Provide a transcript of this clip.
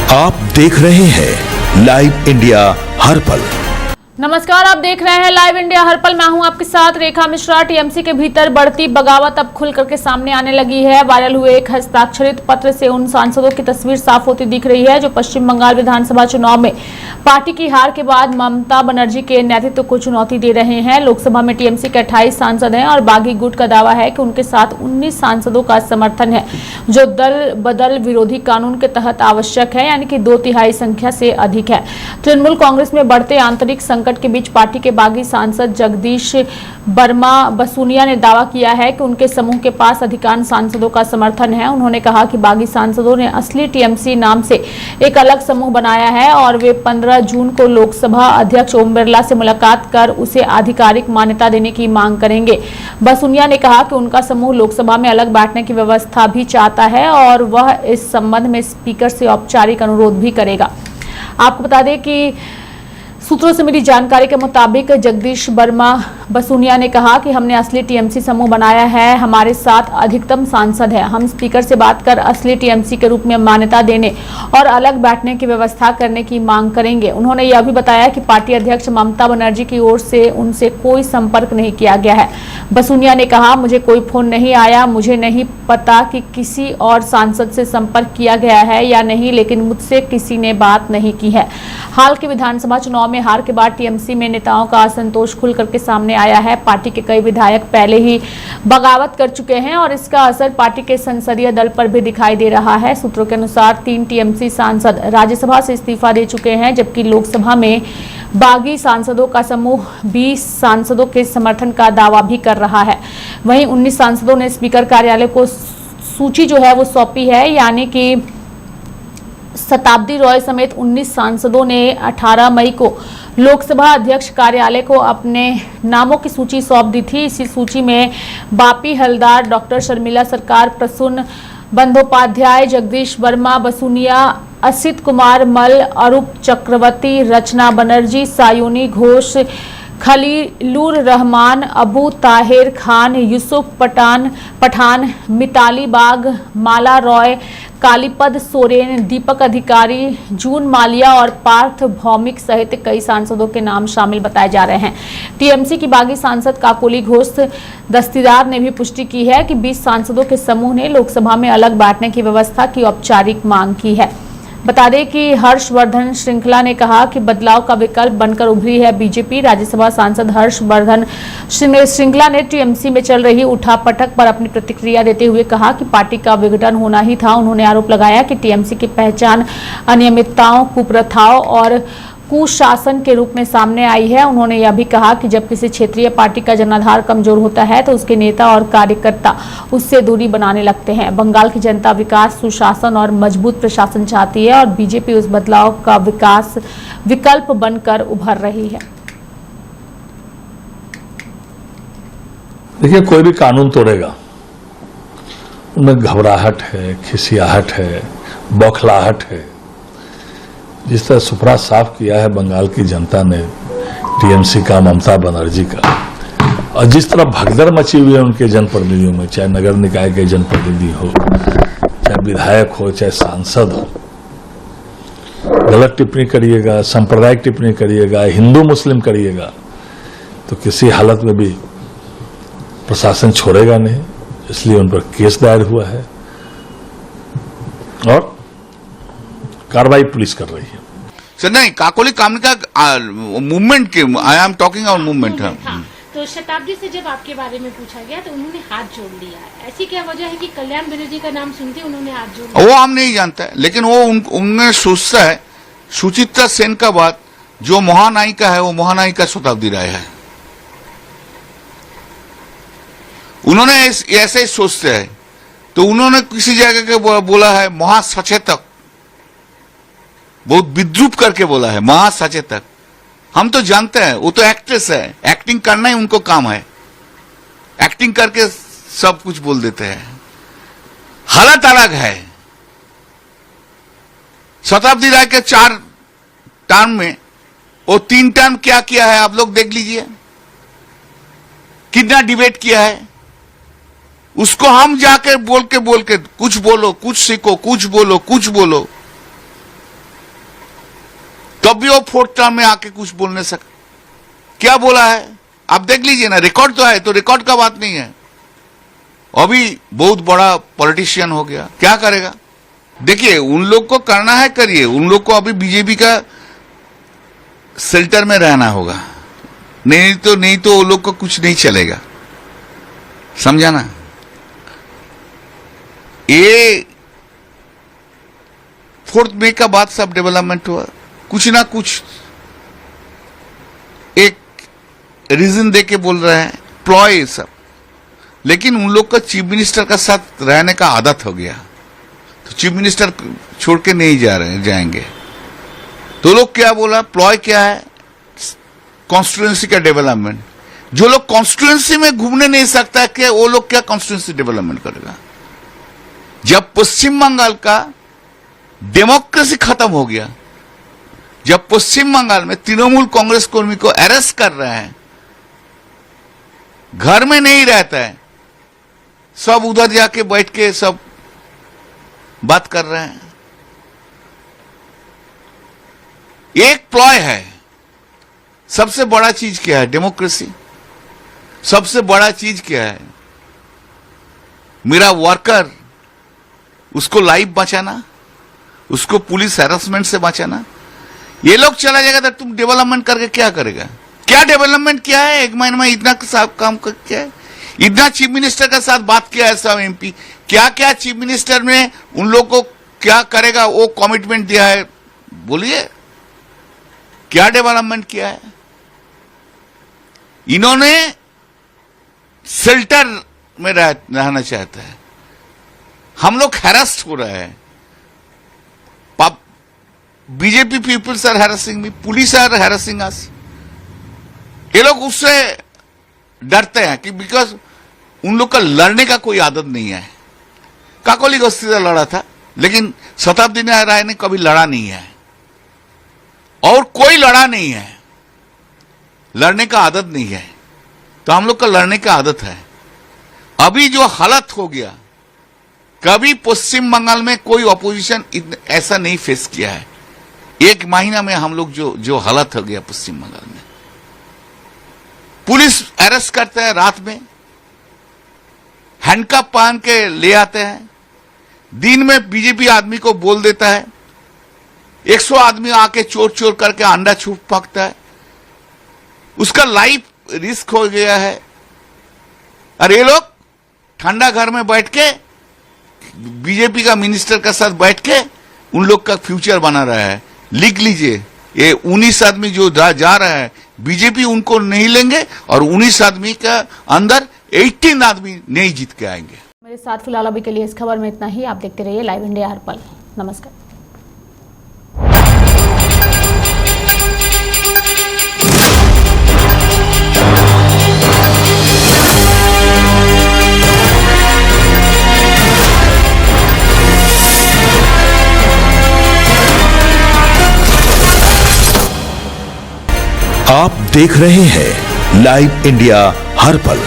आप देख रहे हैं लाइव इंडिया हर पल। नमस्कार, आप देख रहे हैं लाइव इंडिया हर पल। मैं हूं आपके साथ रेखा मिश्रा। टीएमसी के भीतर बढ़ती बगावत अब खुल करके सामने आने लगी है। वायरल हुए एक हस्ताक्षरित पत्र से उन सांसदों की तस्वीर साफ होती दिख रही है जो पश्चिम बंगाल विधानसभा चुनाव में पार्टी की हार के बाद ममता बनर्जी के नेतृत्व को चुनौती दे रहे हैं। लोकसभा में टीएमसी के 28 सांसद हैं और बागी गुट का दावा है कि उनके साथ 19 सांसदों का समर्थन है, जो दल बदल विरोधी कानून के तहत आवश्यक है, यानी कि 2/3 संख्या से अधिक है। तृणमूल कांग्रेस में बढ़ते आंतरिक संकट के बीच पार्टी के बागी सांसद जगदीश बर्मा बसूनिया ने दावा किया है कि उनके समूह के पास अधिकांश सांसदों का समर्थन है। उन्होंने कहा कि बागी सांसदों ने असली टीएमसी नाम से एक अलग समूह बनाया है और वे 15 जून को लोकसभा अध्यक्ष ओम बिरला से मुलाकात कर उसे आधिकारिक मान्यता देने की मांग करेंगे। बसूनिया ने कहा कि उनका समूह लोकसभा में अलग बैठने की व्यवस्था भी चाहता है और वह इस संबंध में स्पीकर से औपचारिक अनुरोध भी करेगा। आपको बता दें कि सूत्रों से मिली जानकारी के मुताबिक जगदीश बर्मा बसूनिया ने कहा कि हमने असली टीएमसी समूह बनाया है, हमारे साथ अधिकतम सांसद है, हम स्पीकर से बात कर असली टीएमसी के रूप में मान्यता देने और अलग बैठने की व्यवस्था करने की मांग करेंगे। उन्होंने यह भी बताया कि पार्टी अध्यक्ष ममता बनर्जी की ओर से उनसे कोई संपर्क नहीं किया गया है। बसूनिया ने कहा, मुझे कोई फोन नहीं आया, मुझे नहीं पता कि किसी और सांसद से संपर्क किया गया है या नहीं, लेकिन मुझसे किसी ने बात नहीं की है। हाल के विधानसभा चुनाव में हार के बाद टीएमसी में नेताओं का असंतोष खुल करके सामने आया है। पार्टी के कई विधायक पहले ही बगावत कर चुके हैं और इसका असर पार्टी के संसदीय दल पर भी दिखाई दे रहा है। सूत्रों के अनुसार 3 टीएमसी सांसद राज्यसभा से इस्तीफा दे चुके हैं, जबकि लोकसभा में बागी सांसदों का समूह 20 सांसदों के समर्थन का दावा भी कर रहा है। वहीं 19 सांसदों ने स्पीकर कार्यालय को सूची जो है वो सौंपी है, यानी कि शताब्दी रॉय समेत 19 सांसदों ने 18 मई को लोकसभा अध्यक्ष कार्यालय को अपने नामों की सूची सौंप दी थी। इसी सूची में बापी हलदार, डॉक्टर शर्मिला सरकार, प्रसून बंदोपाध्याय, जगदीश वर्मा बसूनिया, असित कुमार मल, अरूप चक्रवर्ती, रचना बनर्जी, सायुनी घोष, खलीलुर रहमान, अबू ताहिर खान, यूसुफ पठान, मिताली बाग, माला रॉय, कालीपद सोरेन, दीपक अधिकारी, जून मालिया और पार्थ भौमिक सहित कई सांसदों के नाम शामिल बताए जा रहे हैं। टीएमसी की बागी सांसद काकोली घोष दस्तीदार ने भी पुष्टि की है कि 20 सांसदों के समूह ने लोकसभा में अलग बांटने की व्यवस्था की औपचारिक मांग की है। बता दें कि हर्षवर्धन श्रृंखला ने कहा कि बदलाव का विकल्प बनकर उभरी है बीजेपी। राज्यसभा सांसद हर्षवर्धन श्रृंखला ने टीएमसी में चल रही उठापटक पर अपनी प्रतिक्रिया देते हुए कहा कि पार्टी का विघटन होना ही था। उन्होंने आरोप लगाया कि टीएमसी की पहचान अनियमितताओं, कुप्रथाओं और कुशासन के रूप में सामने आई है। उन्होंने यह भी कहा कि जब किसी क्षेत्रीय पार्टी का जनाधार कमजोर होता है तो उसके नेता और कार्यकर्ता उससे दूरी बनाने लगते हैं। बंगाल की जनता विकास, सुशासन और मजबूत प्रशासन चाहती है और बीजेपी उस बदलाव का विकल्प बनकर उभर रही है। देखिए, कोई भी कानून तोड़ेगा, उनमें घबराहट है, खिसियाहट है, बौखलाहट है। जिस तरह सुपड़ा साफ किया है बंगाल की जनता ने टीएमसी का, ममता बनर्जी का, और जिस तरह भगदड़ मची हुई है उनके जनप्रतिनिधियों में, चाहे नगर निकाय के जनप्रतिनिधि हो, चाहे विधायक हो, चाहे सांसद हो, गलत टिप्पणी करिएगा, सांप्रदायिक टिप्पणी करिएगा, हिंदू मुस्लिम करिएगा, तो किसी हालत में भी प्रशासन छोड़ेगा नहीं। इसलिए उन पर केस दायर हुआ है और कार्रवाई पुलिस कर रही है। सर नहीं, काकोली कामनी का मूवमेंट के, I am talking about movement. तो शताब्दी से जब आपके बारे में पूछा गया तो उन्होंने हाथ जोड़ लिया, ऐसी क्या वजह है कि कल्याण बनर्जी का नाम सुनते उन्होंने हाथ जोड़ लिया? वो हम नहीं जानते, लेकिन वो उनने सोचता है सुचित्रा सेन का बाद जो महानायिका है वो महानायिका शताब्दी राय है। उन्होंने ऐसे ही सोचते हैं, तो उन्होंने किसी जगह के बोला है महासचेतक, बहुत विद्रूप करके बोला है महासचेतक। हम तो जानते हैं वो तो एक्ट्रेस है, एक्टिंग करना ही उनको काम है, एक्टिंग करके सब कुछ बोल देते हैं। हालत अलग है। शताब्दी राय के 4 टर्म में वो 3 टर्म क्या किया है आप लोग देख लीजिए, कितना डिबेट किया है। उसको हम जाके बोल के कुछ बोलो, कुछ सीखो, कुछ बोलो, कुछ बोलो, तब भी वो फोर्थ टर्म में आके कुछ बोल नहीं सका। क्या बोला है आप देख लीजिए ना, रिकॉर्ड तो है, तो रिकॉर्ड का बात नहीं है। अभी बहुत बड़ा पॉलिटिशियन हो गया, क्या करेगा? देखिए, उन लोग को करना है करिए, उन लोग को अभी बीजेपी का शेल्टर में रहना होगा, नहीं तो वो लोग को कुछ नहीं चलेगा, समझा ना? ये 4 मई का बाद सब डेवलपमेंट हुआ, कुछ ना कुछ एक रीजन दे के बोल रहे हैं, प्लॉय सब। लेकिन उन लोग का चीफ मिनिस्टर का साथ रहने का आदत हो गया, तो चीफ मिनिस्टर छोड़ के नहीं जाएंगे। तो लोग क्या बोला, प्लॉय क्या है? कॉन्स्टिट्यूएंसी का डेवलपमेंट। जो लोग कॉन्स्टिट्यूएंसी में घूमने नहीं सकता, कि वो लोग क्या कॉन्स्टिट्यूएंसी डेवलपमेंट करेगा? जब पश्चिम बंगाल का डेमोक्रेसी खत्म हो गया, जब पश्चिम बंगाल में तृणमूल कांग्रेस कर्मी को अरेस्ट कर रहे हैं, घर में नहीं रहता है, सब उधर जाके बैठ के सब बात कर रहे हैं। एक प्लॉय है। सबसे बड़ा चीज क्या है? डेमोक्रेसी। सबसे बड़ा चीज क्या है? मेरा वर्कर, उसको लाइफ बचाना, उसको पुलिस हैरेसमेंट से बचाना। ये लोग चला जाएगा तो तुम डेवलपमेंट करके क्या करेगा? क्या डेवलपमेंट किया है? एक महीने में इतना काम किया है, इतना चीफ मिनिस्टर के साथ बात किया है सब एमपी, क्या क्या चीफ मिनिस्टर ने उन लोग को क्या करेगा वो कमिटमेंट दिया है, बोलिए क्या डेवलपमेंट किया है? इन्होंने शेल्टर में रहना चाहता है, हम लोग हैरेस्ट हो रहे हैं, BJP peoples are harassing me, police are harassing us. ये लोग उससे डरते हैं कि बिकॉज उन लोग का लड़ने का कोई आदत नहीं है। काकोली गस्ती से लड़ा था, लेकिन शताब्दी राय ने कभी लड़ा नहीं है, और कोई लड़ा नहीं है, लड़ने का आदत नहीं है। तो हम लोग का लड़ने का आदत है। अभी जो हालत हो गया, कभी पश्चिम बंगाल में कोई ऑपोजिशन ऐसा नहीं फेस किया है। एक महीना में हम लोग जो हालत हो गया पश्चिम बंगाल में, पुलिस अरेस्ट करते हैं, रात में हैंडकफ पहन के ले आते हैं, दिन में बीजेपी आदमी को बोल देता है, 100 आदमी आके चोर चोर करके अंडा छुप पकता है, उसका लाइफ रिस्क हो गया है। और ये लोग ठंडा घर में बैठ के बीजेपी का मिनिस्टर के साथ बैठ के उन लोग का फ्यूचर बना रहा है। लिख लीजिए, ये 19 आदमी जो जा रहा है, बीजेपी उनको नहीं लेंगे, और 19 आदमी का अंदर 18 आदमी नहीं जीत के आएंगे। मेरे साथ फिलहाल अभी के लिए इस खबर में इतना ही। आप देखते रहिए लाइव इंडिया हर पल। नमस्कार। आप देख रहे हैं लाइव इंडिया हर पल।